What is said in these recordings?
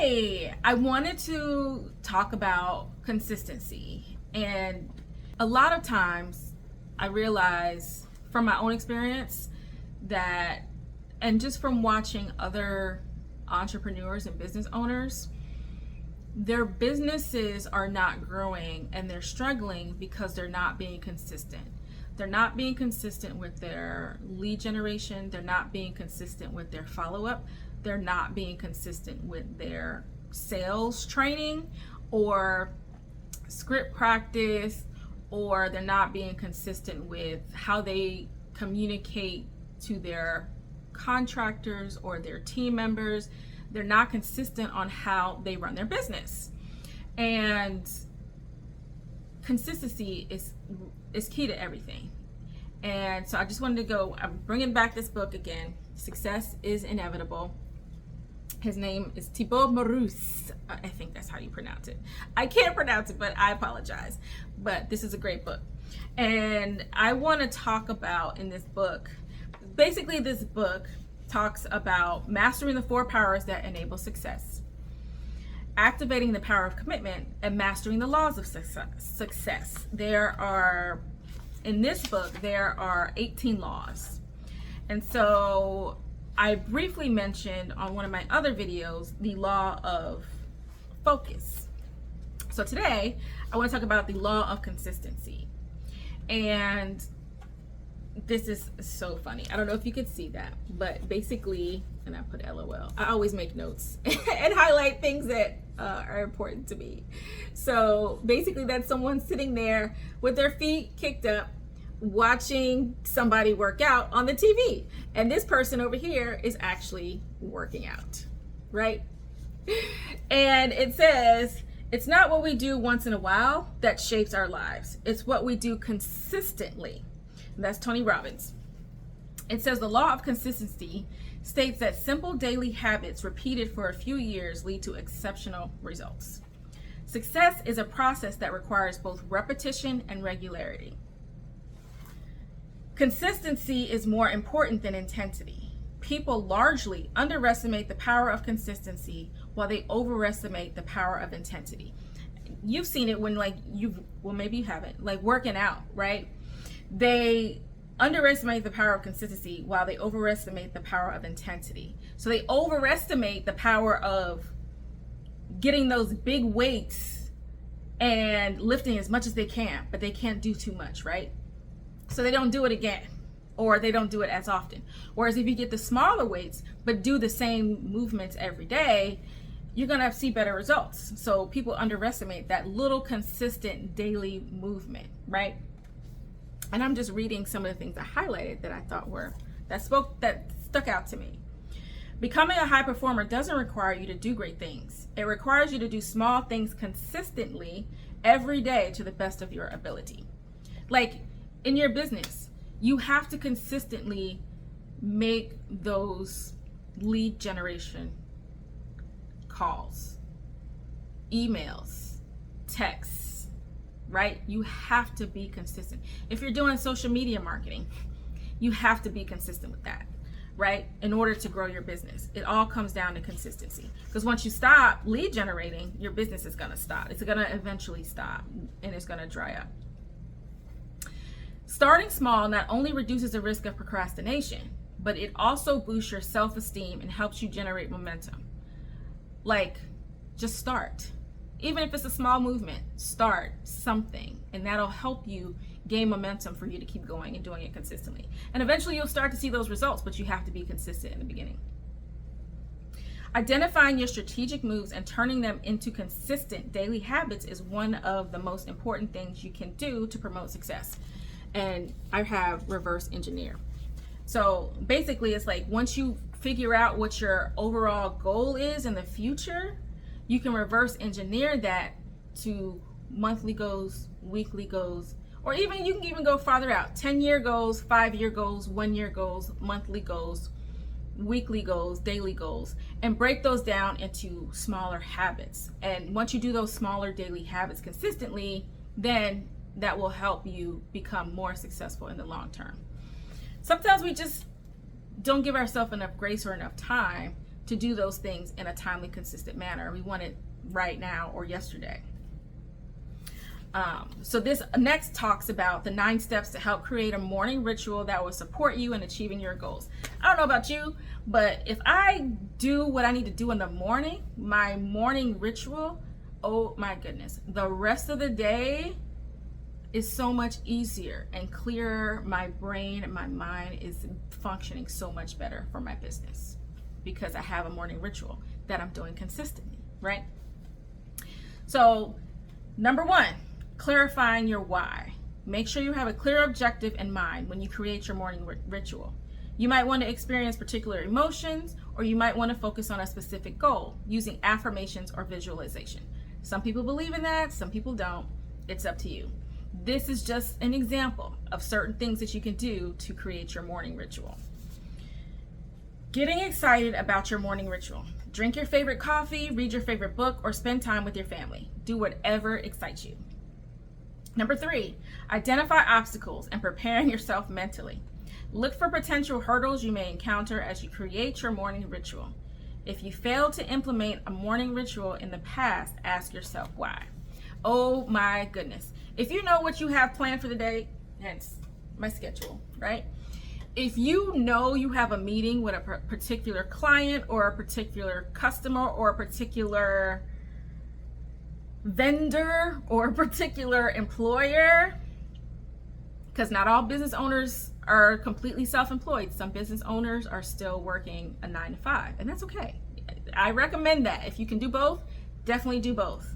Today, I wanted to talk about consistency. And a lot of times I realize from my own experience that, and just from watching other entrepreneurs and business owners, their businesses are not growing and they're struggling because they're not being consistent. They're not being consistent with their lead generation. They're not being consistent with their follow-up. They're not being consistent with their sales training or script practice, or they're not being consistent with how they communicate to their contractors or their team members. They're not consistent on how they run their business. And consistency is key to everything. And so I just wanted to go, I'm bringing back this book again, Success is Inevitable. His name is Thibaut Marous. I think that's how you pronounce it. I can't pronounce it, but I apologize. But this is a great book. And I want to talk about in this book, basically this book talks about mastering the 4 powers that enable success, activating the power of commitment, and mastering the laws of success. In this book, there are 18 laws. And so I briefly mentioned on one of my other videos the law of focus. So today I want to talk about the law of consistency. And this is so funny. I don't know if you could see that, but basically, and I put LOL. I always make notes and highlight things that are important to me. So basically that's someone sitting there with their feet kicked up, watching somebody work out on the TV. And this person over here is actually working out, right? And it says, it's not what we do once in a while that shapes our lives. It's what we do consistently. And that's Tony Robbins. It says the law of consistency states that simple daily habits repeated for a few years lead to exceptional results. Success is a process that requires both repetition and regularity. Consistency is more important than intensity. People largely underestimate the power of consistency while they overestimate the power of intensity. You've seen it when maybe you haven't, like working out, right? They underestimate the power of consistency while they overestimate the power of intensity. So they overestimate the power of getting those big weights and lifting as much as they can, but they can't do too much, right? So they don't do it again, or they don't do it as often. Whereas if you get the smaller weights, but do the same movements every day, you're gonna see better results. So people underestimate that little consistent daily movement, right? And I'm just reading some of the things I highlighted that I thought that stuck out to me. Becoming a high performer doesn't require you to do great things. It requires you to do small things consistently every day to the best of your ability. Like in your business, you have to consistently make those lead generation calls, emails, texts, right? You have to be consistent. If you're doing social media marketing, you have to be consistent with that, right? In order to grow your business. It all comes down to consistency. Because once you stop lead generating, your business is gonna stop. It's gonna eventually stop and it's gonna dry up. Starting small not only reduces the risk of procrastination, but it also boosts your self-esteem and helps you generate momentum. Like, just start. Even if it's a small movement, start something, and that'll help you gain momentum for you to keep going and doing it consistently. And eventually you'll start to see those results, but you have to be consistent in the beginning. Identifying your strategic moves and turning them into consistent daily habits is one of the most important things you can do to promote success. And I have reverse engineer. So basically it's like once you figure out what your overall goal is in the future, you can reverse engineer that to monthly goals, weekly goals, or even you can even go farther out, 10-year goals, 5-year goals, 1-year goals, monthly goals, weekly goals, daily goals, and break those down into smaller habits. And once you do those smaller daily habits consistently, then that will help you become more successful in the long term. Sometimes we just don't give ourselves enough grace or enough time to do those things in a timely, consistent manner. We want it right now or yesterday. So this next talks about the 9 steps to help create a morning ritual that will support you in achieving your goals. I don't know about you, but if I do what I need to do in the morning, my morning ritual, oh my goodness, the rest of the day is so much easier and clearer. My brain and my mind is functioning so much better for my business because I have a morning ritual that I'm doing consistently, right? So, number 1, clarifying your why. Make sure you have a clear objective in mind when you create your morning ritual. You might want to experience particular emotions, or you might want to focus on a specific goal using affirmations or visualization. Some people believe in that, some people don't. It's up to you. This is just an example of certain things that you can do to create your morning ritual. Getting excited about your morning ritual. Drink your favorite coffee, read your favorite book, or spend time with your family. Do whatever excites you. Number 3, identify obstacles and preparing yourself mentally. Look for potential hurdles you may encounter as you create your morning ritual. If you failed to implement a morning ritual in the past, ask yourself why. Oh my goodness. If you know what you have planned for the day, hence my schedule, right? If you know you have a meeting with a particular client or a particular customer or a particular vendor or a particular employer, because not all business owners are completely self-employed. Some business owners are still working a 9 to 5, and that's okay. I recommend that. If you can do both, definitely do both.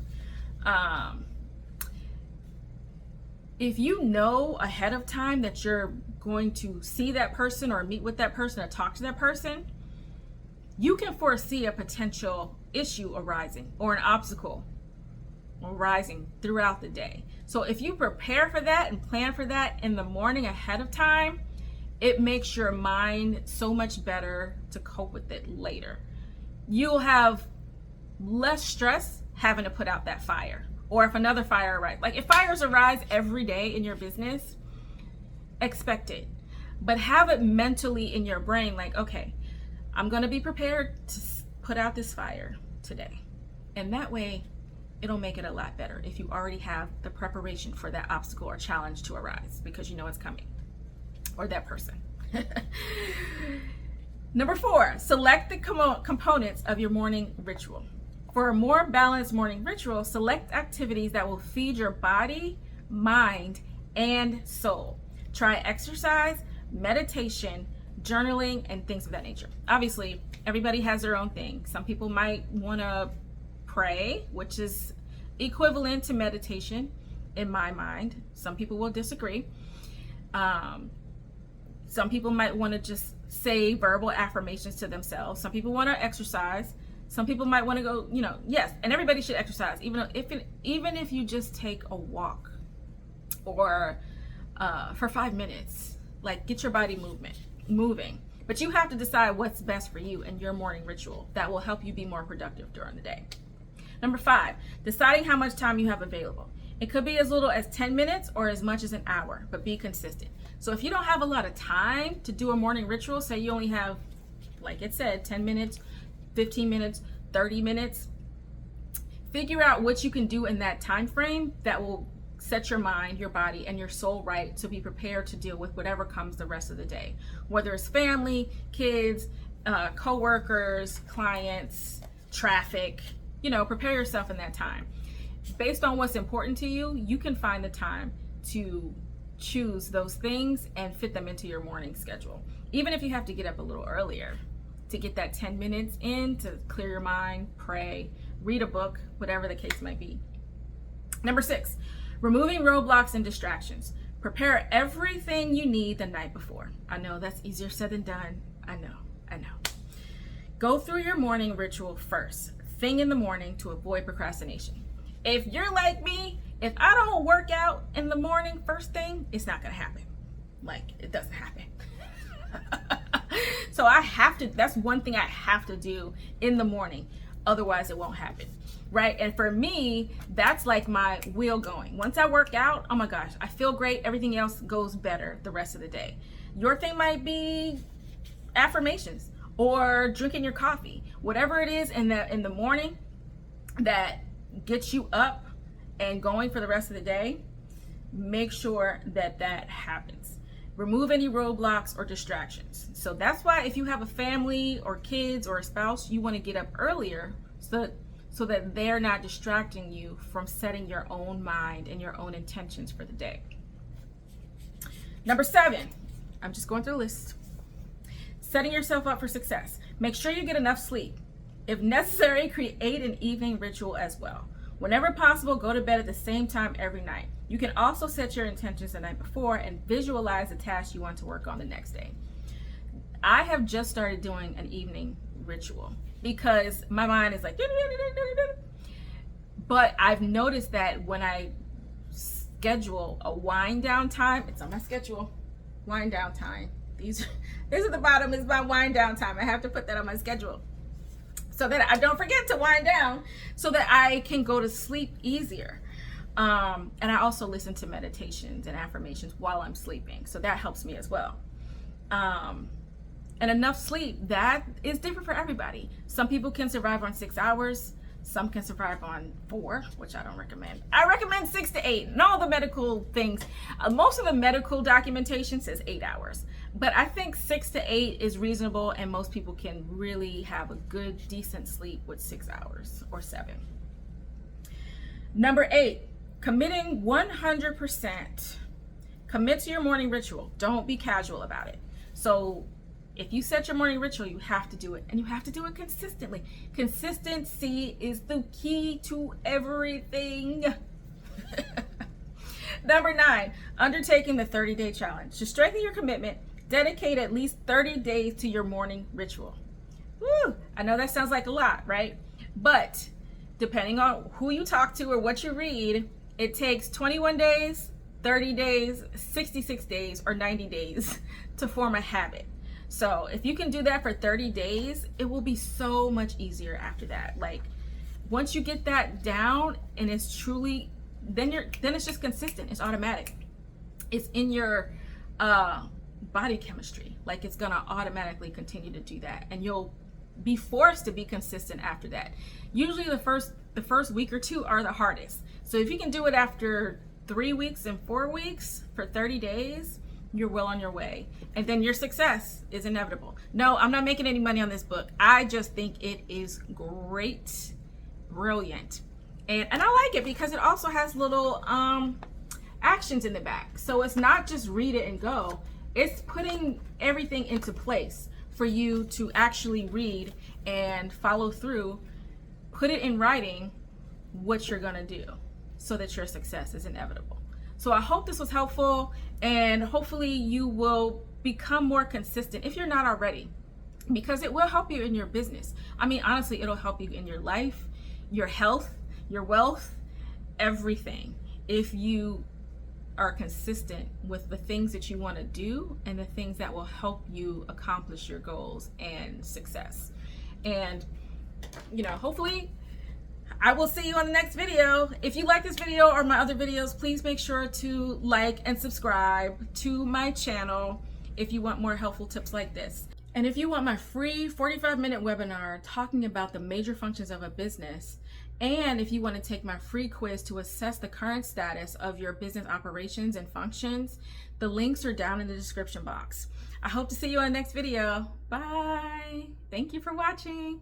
If you know ahead of time that you're going to see that person or meet with that person or talk to that person, you can foresee a potential issue arising or an obstacle arising throughout the day. So if you prepare for that and plan for that in the morning ahead of time, it makes your mind so much better to cope with it later. You'll have less stress having to put out that fire. Or if another fire arises, like if fires arise every day in your business, expect it. But have it mentally in your brain like, okay, I'm going to be prepared to put out this fire today. And that way, it'll make it a lot better if you already have the preparation for that obstacle or challenge to arise because you know it's coming, or that person. Number 4, select the components of your morning ritual. For a more balanced morning ritual, select activities that will feed your body, mind, and soul. Try exercise, meditation, journaling, and things of that nature. Obviously, everybody has their own thing. Some people might want to pray, which is equivalent to meditation in my mind. Some people will disagree. Some people might want to just say verbal affirmations to themselves. Some people want to exercise. Some people might want to go, yes, and everybody should exercise, even if you just take a walk or for 5 minutes, like get your body moving. But you have to decide what's best for you and your morning ritual that will help you be more productive during the day. Number 5, deciding how much time you have available. It could be as little as 10 minutes or as much as an hour, but be consistent. So if you don't have a lot of time to do a morning ritual, say you only have, like it said, 10 minutes, 15 minutes, 30 minutes, figure out what you can do in that time frame that will set your mind, your body, and your soul right to be prepared to deal with whatever comes the rest of the day. Whether it's family, kids, co-workers, clients, traffic, prepare yourself in that time. Based on what's important to you, you can find the time to choose those things and fit them into your morning schedule. Even if you have to get up a little earlier to get that 10 minutes in to clear your mind, pray, read a book, whatever the case might be. Number 6, removing roadblocks and distractions. Prepare everything you need the night before. I know that's easier said than done. I know. Go through your morning ritual first thing in the morning to avoid procrastination. If you're like me, if I don't work out in the morning first thing, it's not gonna happen. It doesn't happen. So that's one thing I have to do in the morning. Otherwise it won't happen, right? And for me, that's like my wheel going. Once I work out, oh my gosh, I feel great. Everything else goes better the rest of the day. Your thing might be affirmations, or drinking your coffee. Whatever it is in the morning that gets you up and going for the rest of the day, make sure that that happens. Remove any roadblocks or distractions. So that's why if you have a family or kids or a spouse, you want to get up earlier so that they're not distracting you from setting your own mind and your own intentions for the day. Number 7, I'm just going through the list. Setting yourself up for success. Make sure you get enough sleep. If necessary, create an evening ritual as well. Whenever possible, go to bed at the same time every night. You can also set your intentions the night before and visualize the task you want to work on the next day. I have just started doing an evening ritual because my mind is like, but I've noticed that when I schedule a wind down time, it's on my schedule, wind down time. This at the bottom is my wind down time. I have to put that on my schedule so that I don't forget to wind down, so that I can go to sleep easier. And I also listen to meditations and affirmations while I'm sleeping, so that helps me as well. And enough sleep, that is different for everybody. Some people can survive on 6 hours. Some can survive on 4, which I don't recommend. I recommend 6 to 8. And all the medical things, most of the medical documentation says 8 hours. But I think 6 to 8 is reasonable, and most people can really have a good, decent sleep with 6 hours or 7. Number 8, committing 100%. Commit to your morning ritual. Don't be casual about it. So if you set your morning ritual, you have to do it, and you have to do it consistently. Consistency is the key to everything. Number 9, undertaking the 30-day challenge. To strengthen your commitment, dedicate at least 30 days to your morning ritual. Woo, I know that sounds like a lot, right? But depending on who you talk to or what you read, it takes 21 days, 30 days, 66 days, or 90 days to form a habit. So if you can do that for 30 days, it will be so much easier after that. Like, once you get that down and it's truly, then it's just consistent. It's automatic. It's in your body chemistry. Like, it's gonna automatically continue to do that, and you'll be forced to be consistent after that. Usually the first week or 2 are the hardest. So if you can do it after 3 weeks and 4 weeks for 30 days, you're well on your way. And then your success is inevitable. No, I'm not making any money on this book. I just think it is great, brilliant. And I like it because it also has little actions in the back. So it's not just read it and go. It's putting everything into place for you to actually read and follow through, put it in writing what you're gonna do so that your success is inevitable. So I hope this was helpful, and hopefully you will become more consistent if you're not already, because it will help you in your business. I mean, honestly, it'll help you in your life, your health, your wealth, everything. If you are consistent with the things that you want to do and the things that will help you accomplish your goals and success. And, hopefully I will see you on the next video. If you like this video or my other videos, please make sure to like and subscribe to my channel if you want more helpful tips like this. And if you want my free 45-minute webinar talking about the major functions of a business, and if you want to take my free quiz to assess the current status of your business operations and functions, the links are down in the description box. I hope to see you on the next video. Bye. Thank you for watching.